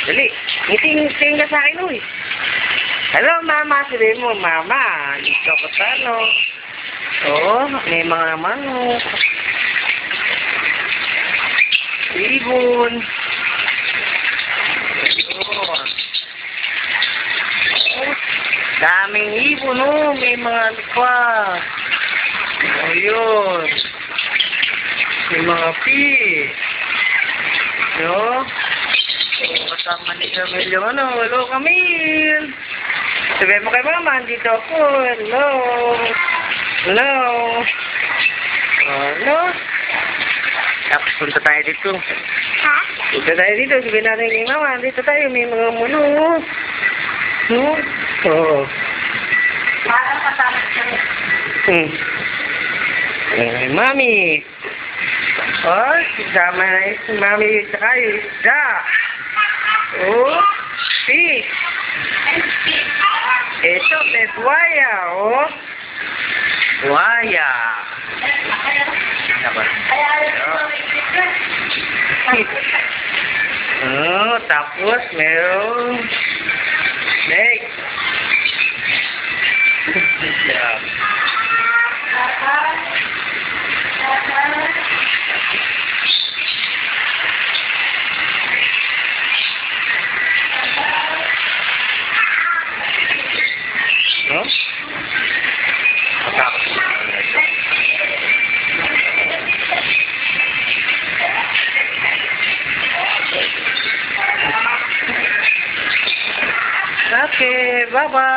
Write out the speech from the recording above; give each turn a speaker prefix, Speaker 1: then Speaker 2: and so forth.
Speaker 1: Dali. Ngiting ka sa akin, uy. Hello, mama. Sabihin mo, mama. Dito ako sa ano. Oo, may mga manok. Ibon. Ayun. Daming ibon, oh. May mga likwa. Ayun. May mga fish. Yo. Kasama ni Camille yung ano. Hello, Camille. Sabihin mo kay mama, andito ako. Hello. Hello. Hello. Tapos punta tayo dito.
Speaker 2: Ha?
Speaker 1: Punta tayo dito. Sabihin natin kay mama, andito tayo. May mga mulo. No? Oo.
Speaker 2: Parang kasama kami.
Speaker 1: Eh, mami. Oh, sama na si mami tsaka yung isda. Oh, fish. Ito, may buhaya, oh. Buhaya. Oh, tapos meron snake. Yeah. No? Matapos na ito. Okay, bye-bye.